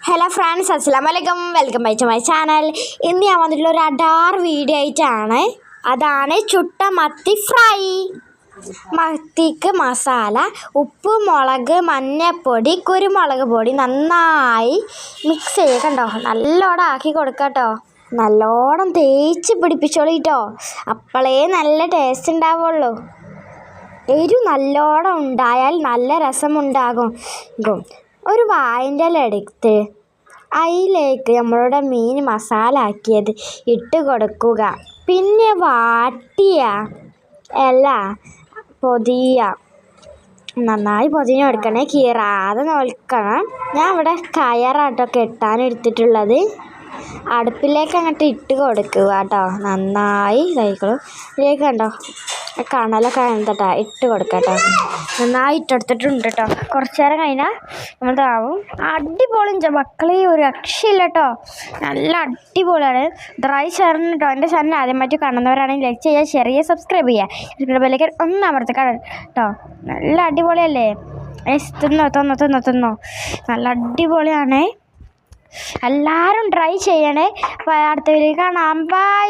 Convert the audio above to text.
Hello friends, അസ്സലാമലൈക്കും. Welcome back to my channel. ഇന്ന് ഞാൻ വന്നിട്ടുള്ള ഒരു അഡാർ വീഡിയോ ആയിട്ടാണ്. അതാണ് ചുട്ട മത്തി ഫ്രൈ. മത്തിക്ക് മസാല, ഉപ്പ്, മുളക്, മഞ്ഞൾപ്പൊടി, കുരുമുളക് പൊടി നന്നായി മിക്സ് ചെയ്യുക. കണ്ടോ, നല്ലോണം ആക്കി കൊടുക്കട്ടോ. നല്ലോണം തേച്ച് പിടിപ്പിച്ചോളിട്ടോ, അപ്പോഴേ നല്ല ടേസ്റ്റ് ഉണ്ടാവുള്ളൂ. എരിവ് നല്ലോണം ഉണ്ടായാൽ നല്ല രസമുണ്ടാകും. ഒരു വാഴൻ്റെ ഇല എടുത്ത് അതിലേക്ക് നമ്മളുടെ മീൻ മസാല ആക്കിയത് ഇട്ട് കൊടുക്കുക. പിന്നെ വാട്ടിയ ഇല നന്നായി പൊതിഞ്ഞ് കൊടുക്കണേ, കീറാതെ നോക്കണം. ഞാൻ ഇവിടെ കയറാട്ടോ കെട്ടാൻ എടുത്തിട്ടുള്ളത്. അടുപ്പിലേക്ക് അങ്ങോട്ട് ഇട്ട് കൊടുക്കുക കേട്ടോ. നന്നായി ഇതായിക്കോളും. ഇതിലേക്ക് കണ്ടോ, കണലൊക്കെ എന്താ ഇട്ട് കൊടുക്കട്ടോ. നന്നായി ഇട്ടെടുത്തിട്ടുണ്ട് കേട്ടോ. കുറച്ച് നേരം കഴിഞ്ഞാൽ നമ്മളിതാവും. അടിപൊളി മക്കളെ, ഒരു രക്ഷയില്ല കേട്ടോ. നല്ല അടിപൊളിയാണ്. ഡ്രൈ ഷെയറിന് കേട്ടോ. എൻ്റെ ചാനൽ ആദ്യമായിട്ട് കാണുന്നവരാണെങ്കിൽ ലൈക്ക് ചെയ്യുക, ഷെയർ ചെയ്യുക, സബ്സ്ക്രൈബ് ചെയ്യുക. ബെല്ലൈക്കൻ ഒന്ന് അമർത്തിക്കാം കേട്ടോ. നല്ല അടിപൊളിയല്ലേ? തിന്നോ. നല്ല അടിപൊളിയാണ്. എല്ലാവരും ട്രൈ ചെയ്യണേ. അപ്പോൾ അടുത്ത വീഡിയോ കാണാം. ബൈ.